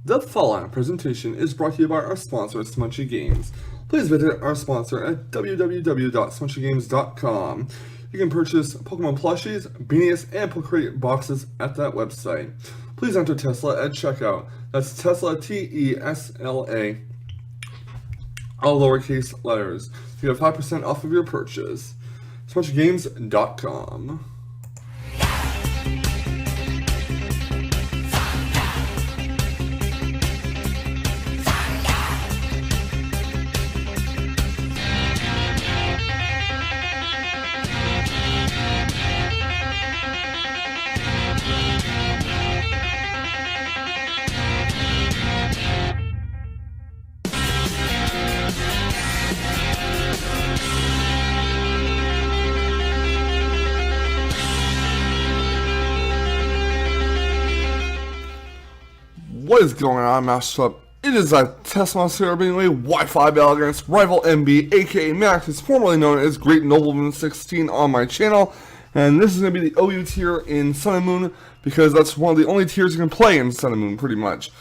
The following presentation is brought to you by our sponsor, Smunchy Games. Please visit our sponsor at www.smunchygames.com. You can purchase Pokemon plushies, beanies, and Pokecrate boxes at that website. Please enter Tesla at checkout. That's Tesla, T-E-S-L-A, all lowercase letters. You have 5% off of your purchase. SmunchyGames.com. What is going on, Mashup? It is a test monster being a Wi-Fi Battle Against RivalMb, aka Max, who's formerly known as Great Nobleman 16 on my channel, and this is going to be the OU tier in Sun and Moon, because that's one of the only tiers you can play in Sun and Moon, pretty much.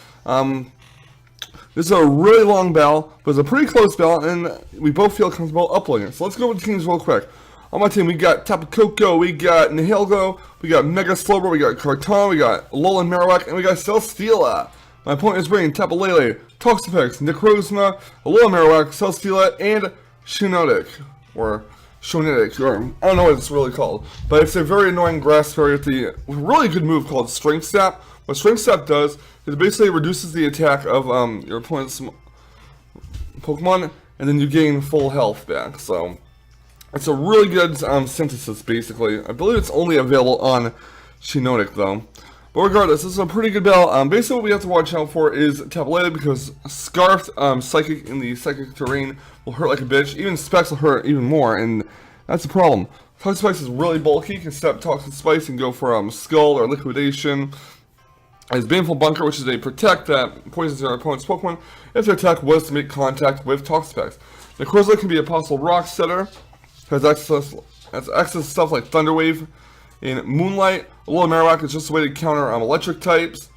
This is a really long battle, but it's a pretty close battle, and we both feel comfortable uploading it. So let's go with the teams real quick. On my team, we got Tapu Koko, we got Nihilgo, we got Mega Slowbro, we got Karton, we got Alolan Marowak, and we got Celesteela. My opponent is bringing Tapu Lele, Toxapex, Necrozma, Alolan Marowak, Celesteela, and Shiinotic, or Shonitic, or I don't know what it's really called. But it's a very annoying grass fairy with a really good move called Strength Sap. What Strength Sap does is it basically reduces the attack of your opponent's Pokemon, and then you gain full health back. So it's a really good synthesis, basically. I believe it's only available on Shiinotic, though. But regardless, this is a pretty good battle. Basically, what we have to watch out for is Tapu Lele, because Scarfed Psychic in the Psychic terrain will hurt like a bitch. Even Specs will hurt even more, and that's the problem. Toxic Spice is really bulky. You can step Toxic Spice and go for Skull or Liquidation. As Baneful Bunker, which is a Protect that poisons your opponent's Pokemon if their attack was to make contact with Toxic Spice. Necrozma can be a possible Rock Setter. Has access to stuff like Thunder Wave in Moonlight. Alolan Marowak is just a way to counter electric types.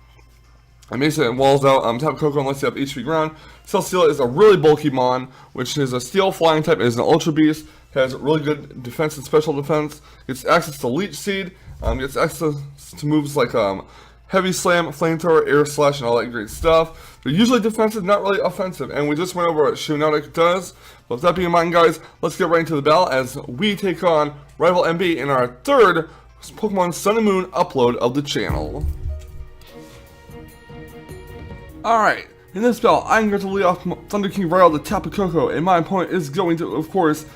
And basically it walls out Tapu Koko unless you have HP ground. Celesteela is a really bulky Mon, which is a Steel Flying type, is an Ultra Beast, has really good defense and special defense. Gets access to Leech Seed, gets access to moves like Heavy Slam, Flamethrower, Air Slash, and all that great stuff. They're usually defensive, not really offensive, and we just went over what Shiinotic does. But with that being in mind, guys, let's get right into the battle as we take on RivalMb in our third Pokemon Sun and Moon upload of the channel. Alright, in this battle, I'm going to lead off Thunder King Viral, the Tapu Koko, and my opponent is going to, of course,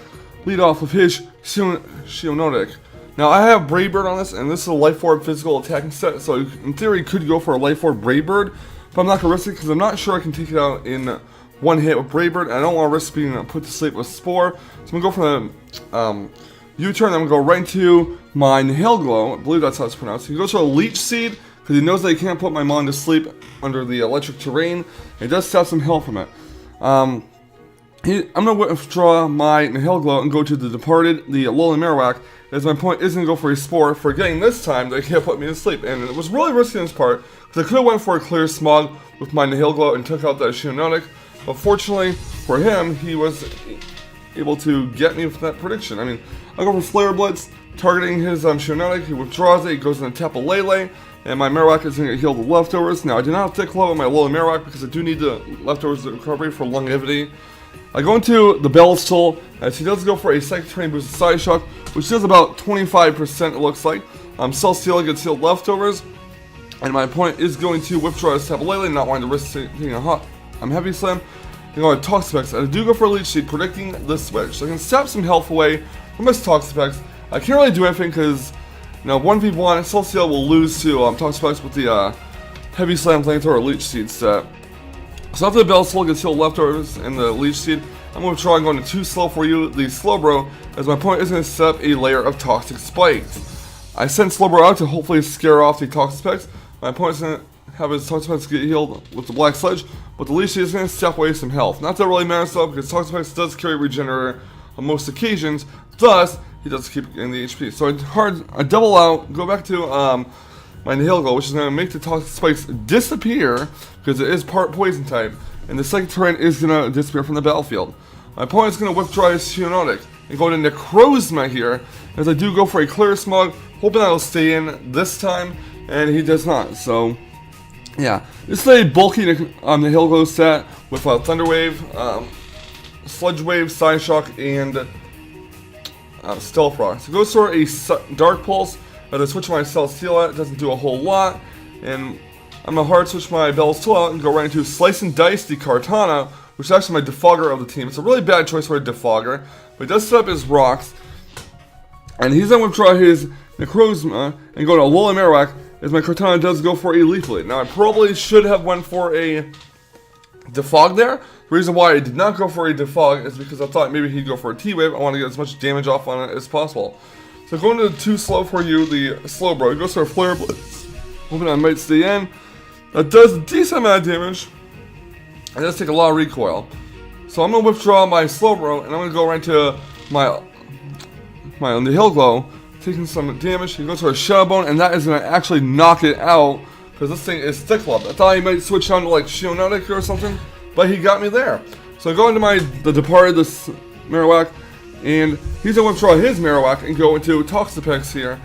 lead off with his Shiinotic. Now, I have Brave Bird on this, and this is a Life Orb physical attacking set, so in theory, could go for a Life Orb Brave Bird, but I'm not going to risk it because I'm not sure I can take it out in one hit with Brave Bird, and I don't want to risk being put to sleep with Spore, so I'm going to go for the U-turn, then I'm going to go right into my Nihilgo. I believe that's how it's pronounced. He goes for a Leech Seed, because he knows that he can't put my Mon to sleep under the electric terrain. He does have some health from it. I'm going to withdraw my Nihilgo and go to the Departed, the Alolan Marowak, as my point is going to go for a Spore, forgetting this time that he can't put me to sleep. And it was really risky on this part, because I could have went for a Clear Smog with my Nihilgo and took out that Shiinotic. But fortunately for him, he was able to get me with that prediction. I mean, I'll go for Flare Blitz, targeting his Shiinotic. He withdraws it, he goes into Tapu Lele, and my Marowak is going to heal the leftovers. Now, I do not have Thick Love on my Alolan Marowak because I do need the leftovers recovery for longevity. I go into the Bellsol, as he does go for a Psychic Terrain Boosted Side Shock, which does about 25%, it looks like. Celesteela gets healed leftovers, and my opponent is going to withdraw his Tapu Lele, not wanting to risk taking a Heavy Slam. I'm going to Toxapex. I do go for a Leech Seed, predicting the switch. So I can sap some health away from his Toxapex. I can't really do anything because, 1v1, Celesteela will lose to Toxapex with the Heavy Slam, Flamethrower, or Leech Seed set. So after the Bellsol gets healed leftovers and the Leech Seed, I'm going to try and go into Too Slow for you, the Slowbro, as my opponent is going to set up a layer of Toxic Spikes. I send Slowbro out to hopefully scare off the Toxapex. My opponent's going to have his Toxapex get healed with the Black Sledge, but the Leech Seed is going to step away some health. Not that really matters though, because Toxapex does carry Regenerator on most occasions, thus he does keep getting the HP. So I double out, go back to my Inhale Glow, which is going to make the Toxic Spikes disappear because it is part Poison type, and the Psychic Terrain is going to disappear from the battlefield. My opponent's going to withdraw his Geonotic and go into Necrozma here, as I do go for a Clear Smog, hoping that will stay in this time, and he does not. So, yeah, this is a bulky Inhale Glow set with Thunder Wave, Sludge Wave, Psyshock, and Stealth Rock. So go for a Dark Pulse. I switch my Celesteela, it doesn't do a whole lot, and I'm going to hard switch my Bell's Tool out and go right into Slice and Dice the Kartana, which is actually my Defogger of the team. It's a really bad choice for a Defogger, but he does set up his rocks, and he's going to withdraw his Necrozma and go to Alola Marowak, as my Kartana does go for a Leaf Blade. Now I probably should have went for a Defog there. The reason why I did not go for a Defog is because I thought maybe he'd go for a T-Wave. I want to get as much damage off on it as possible. So going to Too Slow for You, the Slowbro. He goes for a Flare Blitz, hoping I might stay in. That does a decent amount of damage. It does take a lot of recoil. So I'm going to withdraw my Slowbro, and I'm going to go right to my Inhale Glow, taking some damage. He goes for a Shadow Bone, and that is going to actually knock it out, because this thing is Stick Club. I thought he might switch on to like Geonotic or something, but he got me there. So I go into the Departed, this Marowak, and he's going to withdraw his Marowak and go into Toxapex here.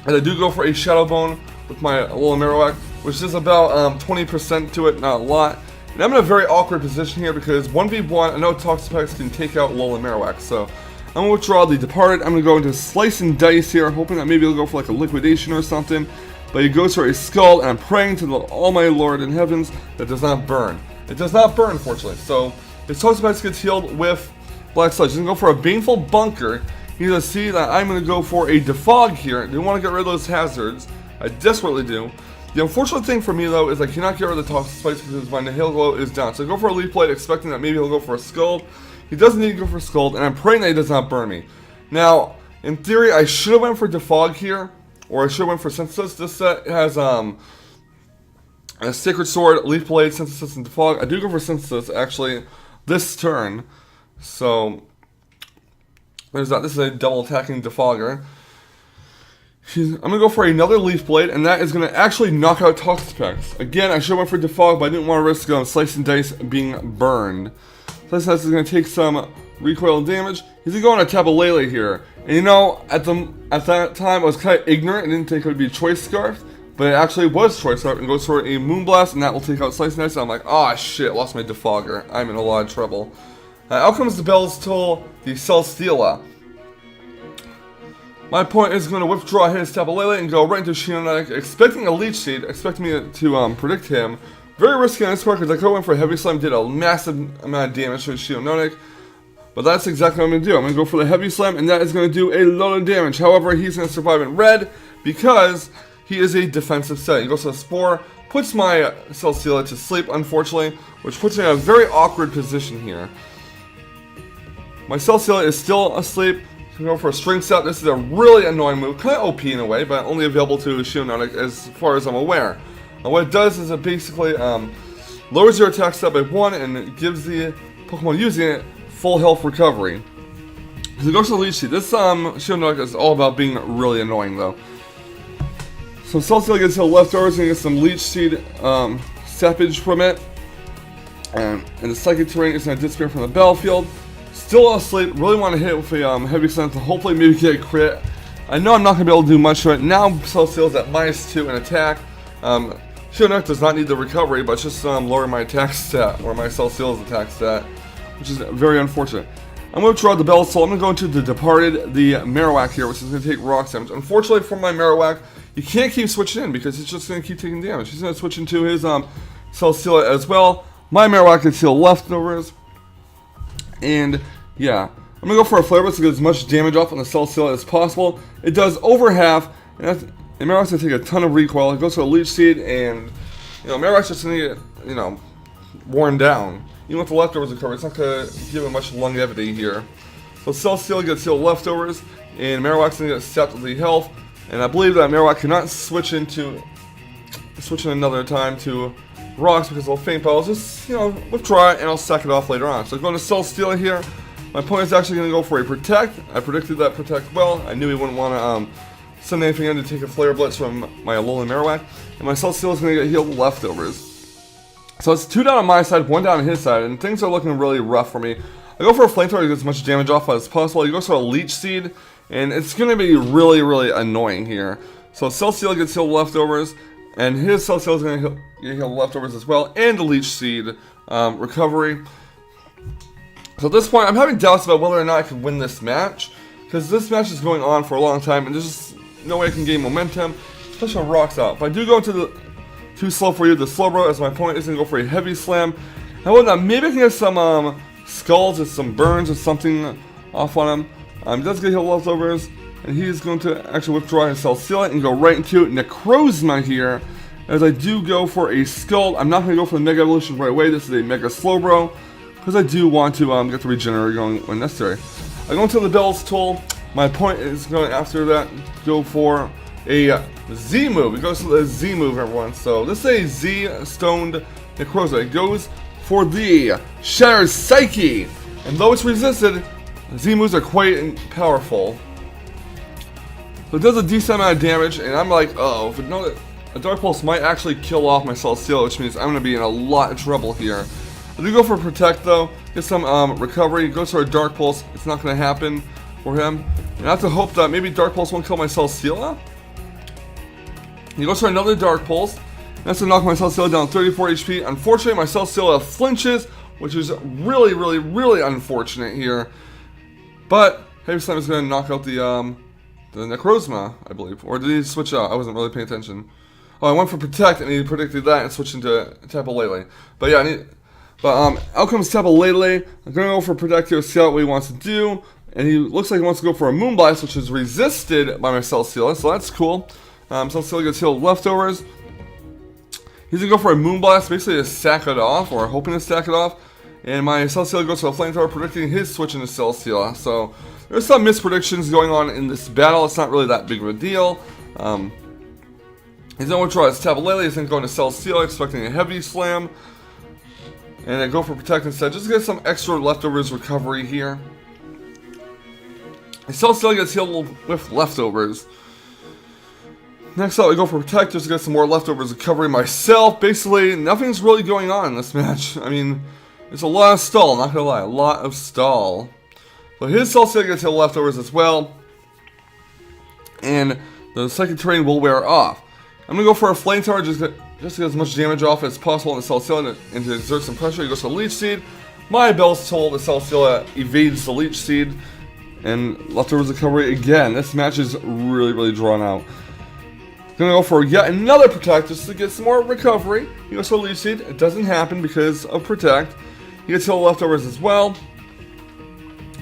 And I do go for a Shadow Bone with my Alola Marowak, which is about 20% to it, not a lot. And I'm in a very awkward position here because 1v1, I know Toxapex can take out Alola Marowak, so I'm going to withdraw the Departed. I'm going to go into Slice and Dice here, hoping that maybe he'll go for like a Liquidation or something. But he goes for a Scald, and I'm praying to the Almighty Lord in Heavens that does not burn. It does not burn, fortunately. So his Toxapex gets healed with Black Sludge. He's going to go for a Baneful Bunker. He's going to see that I'm going to go for a Defog here. I do want to get rid of those hazards. I desperately do. The unfortunate thing for me, though, is I cannot get rid of the Toxic Spikes because my Inhale Glow is down. So I go for a Leaf Blade, expecting that maybe he'll go for a Scald. He doesn't need to go for a Scald, and I'm praying that he does not burn me. Now, in theory, I should have went for Defog here, or I should have went for Synthesis. This set has a Sacred Sword, Leaf Blade, Synthesis, and Defog. I do go for Synthesis, actually, this turn. So, there's that. This is a double attacking Defogger. I'm going to go for another Leaf Blade, and that is going to actually knock out Toxapex. Again, I should have went for Defog, but I didn't want to risk Slice and Dice being burned. Slice and Dice is going to take some recoil damage. He's going to go on a Tapu Lele here. And you know, at that time, I was kind of ignorant and didn't think it would be Choice Scarf, but it actually was Choice Scarf, and goes for a Moonblast, and that will take out Slice and Dice. And I'm like, oh shit, lost my Defogger. I'm in a lot of trouble. Out comes the Bell's Toll, the Celesteela. My opponent is going to withdraw his Tapu Lele and go right into Geonotic, expecting a Leech Seed, expecting me to predict him. Very risky on this part because I could have went for a Heavy Slam, did a massive amount of damage to Geonotic. But that's exactly what I'm going to do. I'm going to go for the Heavy Slam, and that is going to do a lot of damage. However, he's going to survive in red because he is a defensive set. He goes to the Spore, puts my Celesteela to sleep, unfortunately, which puts me in a very awkward position here. My Celesteela is still asleep. So go for a String Set. This is a really annoying move, kind of OP in a way, but only available to Geonotic as far as I'm aware. And what it does is it basically lowers your attack stat by 1 and it gives the Pokemon using it full health recovery. So it goes to the Leech Seed. This Geonotic is all about being really annoying though. So Celesteela gets the leftovers and gets some Leech Seed sappage from it. And the Psychic Terrain is going to disappear from the battlefield. Still asleep, really want to hit it with a Heavy Slam to hopefully maybe get a crit. I know I'm not going to be able to do much to it. Now Celesteela's at -2 in attack. Geonotic does not need the recovery, but it's just lower my attack stat, or my Celesteela's attack stat, which is very unfortunate. I'm going to draw the Bell's Toll. I'm going to go into the Departed, the Marowak here, which is going to take rock damage. Unfortunately for my Marowak, you can't keep switching in because it's just going to keep taking damage. He's going to switch into his Celesteela as well. My Marowak gets heal leftovers. And yeah, I'm going to go for a Flare Blitz to get as much damage off on the Celesteela as possible. It does over half, and Marowak's going to take a ton of recoil. It goes to a Leech Seed, and Marowak's just going to get, worn down. Even with the leftovers recovery, it's not going to give it much longevity here. So Celesteela gets healed leftovers, and Marowak's going to get sapped with the health. And I believe that Marowak cannot switch in another time to rocks because I'll Faint Powell. Just, withdraw it and I'll sack it off later on. So going to Celesteela here. My opponent's actually going to go for a Protect. I predicted that Protect well. I knew he wouldn't want to send anything in to take a Flare Blitz from my Alolan Marowak, and my Celesteela is going to get healed leftovers. So it's 2 down on my side, 1 down on his side, and things are looking really rough for me. I go for a Flamethrower to get as much damage off as possible. He goes for a Leech Seed, and it's going to be really, really annoying here. So Celesteela gets healed leftovers, and his Celesteela is going to get healed leftovers as well, and the Leech Seed recovery. So at this point, I'm having doubts about whether or not I can win this match, because this match is going on for a long time, and there's just no way I can gain momentum, especially when Rock's out. If I do go into the too slow for you, the Slowbro, as my opponent is going to go for a Heavy Slam. I will not. Maybe I can get some skulls or some burns or something off on him. He does get healed leftovers, and he's going to actually withdraw his Celesteela and go right into Necrozma here. As I do go for a Skull, I'm not going to go for the Mega Evolution right away. This is a Mega Slowbro, because I do want to get the Regenerator going when necessary. I go into the Bell's Toll. My opponent is going after that go for a Z move. It goes for the Z move, everyone. So this is a Z stoned Necrozma. It goes for the Shattered Psyche, and though it's resisted, Z moves are quite powerful. So it does a decent amount of damage, and I'm like, oh, if a Dark Pulse might actually kill off my Celesteela, which means I'm going to be in a lot of trouble here. I do go for Protect though, get some recovery. It goes for a Dark Pulse. It's not going to happen for him, and I have to hope that maybe Dark Pulse won't kill my Celesteela. He goes for another Dark Pulse. That's to knock my Celesteela down 34 HP. Unfortunately, my Celesteela flinches, which is really, really, really unfortunate here. But Heavy Slam is going to knock out the Necrozma, I believe. Or did he switch out? I wasn't really paying attention. Oh, I went for Protect, and he predicted that and switched into Tapu Lele. But yeah, out comes Tapu Lele. I'm going to go for Protect here, see what he wants to do. And he looks like he wants to go for a Moonblast, which is resisted by my Celesteela, so that's cool. Celesteela gets healed leftovers. He's going to go for a Moonblast, basically to sack it off, or hoping to stack it off. And my Celesteela goes for a Flamethrower, predicting his switch into Celesteela. So there's some mispredictions going on in this battle. It's not really that big of a deal. He's going to withdraw his Tapu Lele. He's going to go into Celesteela, expecting a Heavy Slam. And I go for Protect instead, just to get some extra leftovers recovery here. His Celesteela gets healed with leftovers. Next up, I go for Protect just to get some more leftovers recovery myself. Basically, nothing's really going on in this match. I mean, it's a lot of stall, not gonna lie, a lot of stall. But his Celesteela gets healed leftovers as well. And the Psychic Terrain will wear off. I'm gonna go for a Flamethrower just to get as much damage off as possible on the Celesteela and to exert some pressure. He goes for Leech Seed. My Bell's Toll, the Celesteela evades the Leech Seed. And leftovers recovery again. This match is really, really drawn out. Gonna go for yet another Protect just to get some more recovery. He goes for Leech Seed. It doesn't happen because of Protect. He gets healed leftovers as well.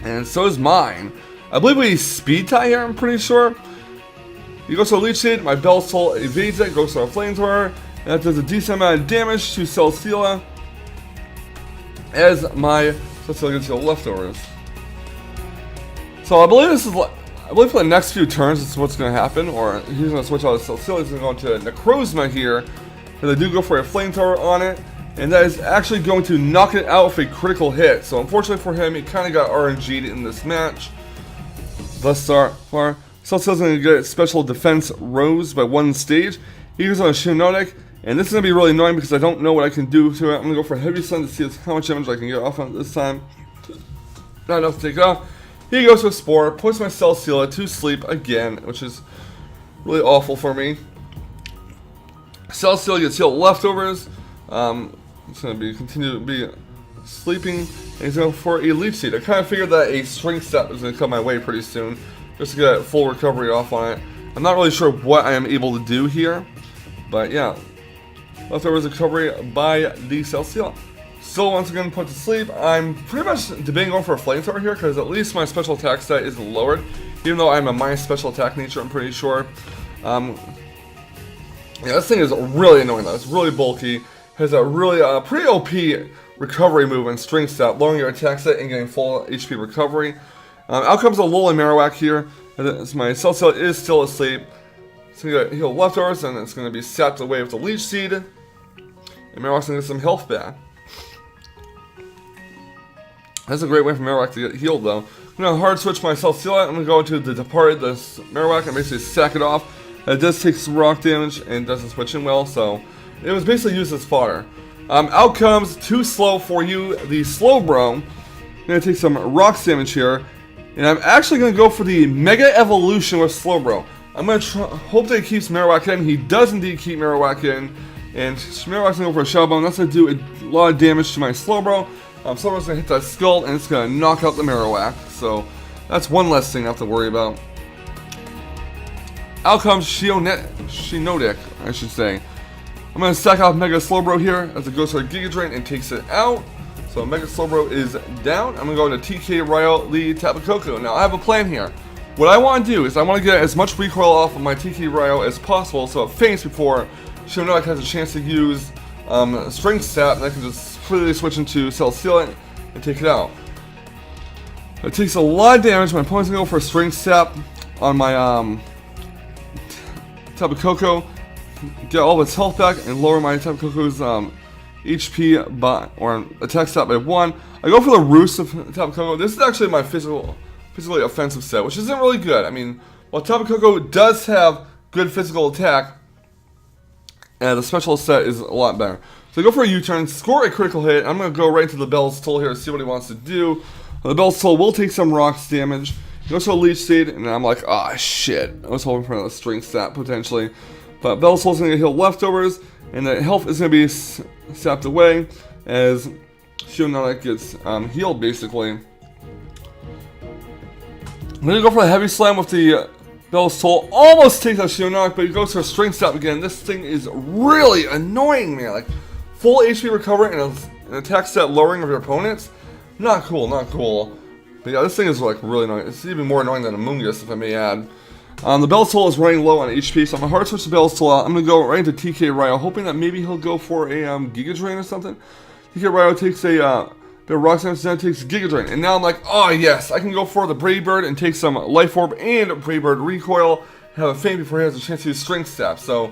And so is mine. I believe we speed tie here, I'm pretty sure. He goes for Leech Seed. My Bell's Toll evades it. Goes for a Flamethrower. And that does a decent amount of damage to Celesteela. As my Celesteela gets healed leftovers. So I believe for the next few turns, this is what's going to happen. Or he's going to switch out his Celesteela. He's going to go into Necrozma here. And I do go for a Flamethrower on it. And that is actually going to knock it out with a critical hit. So unfortunately for him, he kind of got RNG'd in this match. Thus far, Celesteela's going to get Special Defense Rose by 1 stage. He goes on a Shiinotic. And this is going to be really annoying because I don't know what I can do to it. I'm going to go for a Heavy Slam to see how much damage I can get off on it this time. Not enough to take it off. He goes to a Spore, puts my Celesteela to sleep again, which is really awful for me. Celesteela gets healed leftovers. It's going to continue to be sleeping. And he's going for a Leech Seed. I kind of figured that a String Step was going to come my way pretty soon, just to get full recovery off on it. I'm not really sure what I am able to do here, but yeah. Leftovers recovery by the Celesteela. Still once again put to sleep. I'm pretty much debating going for a Flamethrower here because at least my special attack stat is lowered. Even though I'm a minus special attack nature, I'm pretty sure. Yeah, this thing is really annoying though. It's really bulky. Has a really pretty OP recovery move and String Stat, lowering your attack stat and getting full HP recovery. Out comes a Alolan Marowak here. As my Celesteela is still asleep. It's going to get healed leftovers and it's going to be sapped away with the Leech Seed. And Marowak's going to get some health back. That's a great way for Marowak to get healed though. I'm gonna hard switch my Cell Sealant. I'm gonna go into the Departed, the Marowak, and basically sack it off. It does take some rock damage and doesn't switch in well, so it was basically used as fodder. Out comes Too Slow for You, the Slow Bro. I'm gonna take some rocks damage here, and I'm actually gonna go for the Mega Evolution with Slow Bro. I'm gonna hope that he keeps Marowak in. He does indeed keep Marowak in, and Marowak's gonna go for a Shadow Bone. That's gonna do a lot of damage to my Slow Bro. Slow Bro's gonna hit that skull, and it's gonna knock out the Marowak. So that's one less thing I have to worry about. Out comes Shiinotic, I should say. I'm going to stack off Mega Slowbro here as it goes for a Giga Drain and takes it out. So Mega Slowbro is down. I'm going to go into TK Ryo the Tapu Koko. Now I have a plan here. What I want to do is I want to get as much recoil off of my TK Ryo as possible so it faints before Shiinotic has a chance to use Strength Sap, and I can just completely switch into Cell Sealant and take it out. It takes a lot of damage. My opponent's going to go for a Strength Sap on my Tapu Koko, get all of its health back, and lower my Tapu Koko's HP by, or attack stat by 1. I go for the Roost of Tapu Koko. This is actually my physically offensive set, which isn't really good. I mean, while Tapu Koko does have good physical attack, the special set is a lot better. So I go for a U-turn, score a critical hit. I'm going to go right into the Bell's Toll here to see what he wants to do. The Bell's Toll will take some rocks damage. He goes to a Leech Seed, and I'm like, ah, shit. I was hoping for a Strength Sap, potentially. But Bell's Toll's going to heal leftovers, and the health is going to be sapped away as Shiinotic gets healed, basically. I'm going to go for a Heavy Slam with the Bell's Toll. Almost takes out Shiinotic, but he goes for a Strength Sap again. This thing is really annoying, man. Like, full HP recovery and an attack stat lowering of your opponents. Not cool, not cool. But yeah, this thing is like really annoying. It's even more annoying than Amoonguss, if I may add. The Bell's Toll is running low on HP, so I'm going to hard switch the Bell's Toll out. I'm going to go right into TK Ryo, hoping that maybe he'll go for a Giga Drain or something. TK Ryo takes a bit of Rock Damage, then takes Giga Drain. And now I'm like, oh yes, I can go for the Brave Bird and take some Life Orb and Brave Bird Recoil. Have a feint before he has a chance to use Strength Sap. So,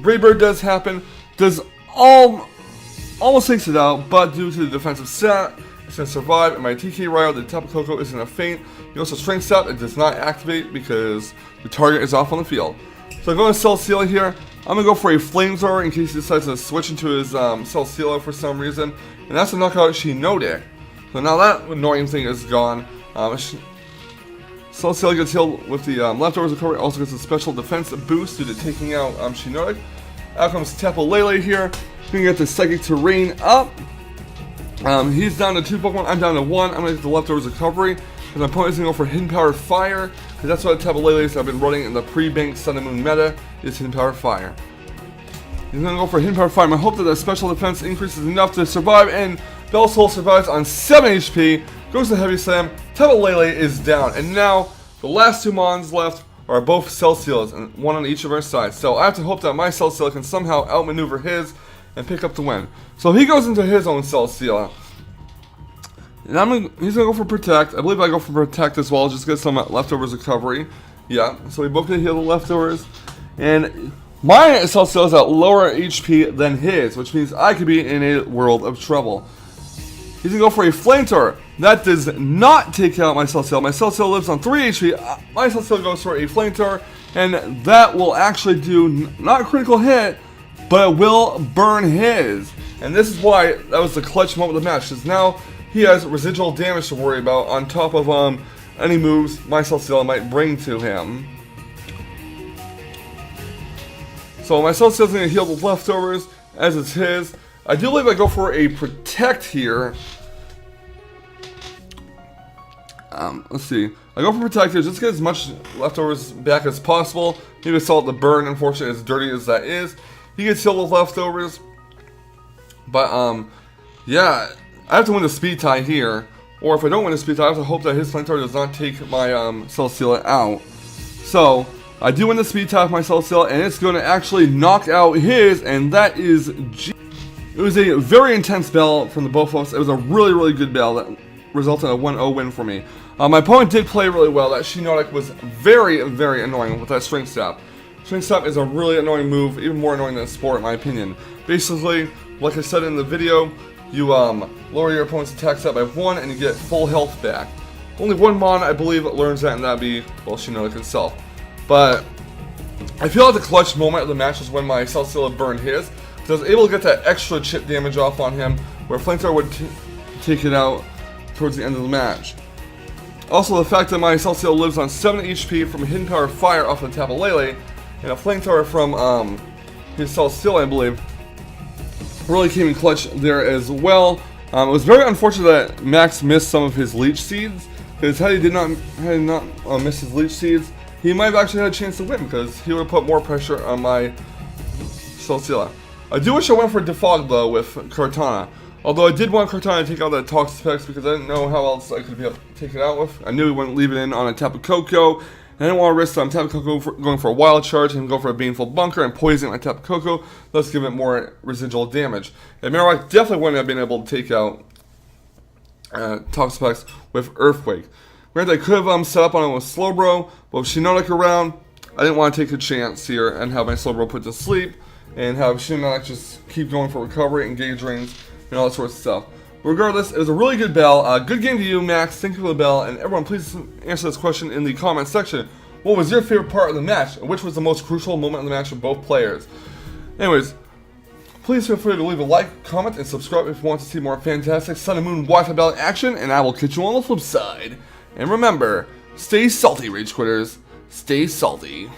Brave Bird does happen. Does almost takes it out, but due to the defensive set, it's going to survive, and my TK Ryo, the Tapu Koko, is going to faint. He also Strength Sap, it does not activate because the target is off on the field. So I'm going to Cell Seal here. I'm going to go for a Flamethrower in case he decides to switch into his Cell Seal for some reason. And that's to knock out Shiinotic. So now that annoying thing is gone. Cell Seal gets healed with the leftovers recovery, also gets a special defense boost due to taking out Shiinotic. Out comes Tapu Lele here. Going to get the Psychic Terrain up. He's down to 2 Pokemon, I'm down to 1. I'm going to get the leftovers recovery. Because my opponent's going to go for Hidden Power Fire. Because that's what Tapu Lele's I've been running in the pre-banked Sun and Moon meta, is Hidden Power Fire. He's going to go for Hidden Power Fire. I hope that the special defense increases enough to survive, and Bell's Toll survives on 7 HP. Goes to Heavy Slam. Tapu Lele is down. And now, the last 2 Mons left are both Cell Seals, and one on each of our sides. So I have to hope that my Cell Seal can somehow outmaneuver his and pick up the win. So he goes into his own Cell Seal. And he's going to go for Protect. I believe I go for Protect as well, just get some leftovers recovery. Yeah, so we both can heal the leftovers. And my Cell Seal is at lower HP than his, which means I could be in a world of trouble. He's going to go for a Flamethrower. That does not take out my Cell Seal. My Cell Seal lives on 3 HP. My Cell Seal goes for a Flamethrower, and that will actually do not a critical hit, but it will burn his. And this is why that was the clutch moment of the match, because now he has residual damage to worry about on top of any moves my Cell Seal might bring to him. So my Cell Seal is going to heal the leftovers, as it's his. I do believe I go for a Protect here. Let's see. I go for Protect here, just to get as much leftovers back as possible. Maybe Salt the Burn, unfortunately, as dirty as that is. He gets healed with leftovers. But, yeah, I have to win the speed tie here. Or if I don't win the speed tie, I have to hope that his Flamethrower does not take my Cell Seal out. So, I do win the speed tie with my Cell Seal, and it's going to actually knock out his, and that is G. It was a very intense battle from the both of us. It was a really, really good battle that resulted in a 1-0 win for me. My opponent did play really well. That Shiinotic was very, very annoying with that Strength Sap. Strength Sap is a really annoying move, even more annoying than Spore in my opinion. Basically, like I said in the video, you lower your opponent's attack stat by 1 and you get full health back. Only one Mon, I believe, learns that, and that'd be, well, Shinoda itself. But I feel like the clutch moment of the match was when my Celesteela burned his, because I was able to get that extra chip damage off on him, where Flamethrower would take it out towards the end of the match. Also, the fact that my Celesteela lives on 7 HP from a Hidden Power Fire off the Tapu Lele, and a Flamethrower from his Celesteela, I believe, really came in clutch there as well. It was very unfortunate that Max missed some of his Leech Seeds, because had he not missed his Leech Seeds, he might have actually had a chance to win, because he would have put more pressure on my Celesteela. I do wish I went for Defog though with Kartana. Although I did want Kartana to take out that Toxapex because I didn't know how else I could be able to take it out with. I knew he wouldn't leave it in on a Tapu Koko. And I didn't want to risk Tapu Koko going for a Wild Charge and go for a Baneful Bunker and poison my Tapu Koko. Let's give it more residual damage. And Marowak definitely wouldn't have been able to take out Toxapex with Earthquake. Granted, I could have set up on it with Slowbro, but with Shiinotic around, I didn't want to take a chance here and have my Slowbro put to sleep and have Shiinotic just keep going for recovery, engage rings, and all that sort of stuff. Regardless, it was a really good battle. Good game to you, Max. Thank you for the bell. And everyone, please answer this question in the comment section. What was your favorite part of the match? And which was the most crucial moment in the match for both players? Anyways, please feel free to leave a like, comment, and subscribe if you want to see more fantastic Sun and Moon Wi-Fi battle action. And I will catch you on the flip side. And remember, stay salty, Rage Quitters. Stay salty.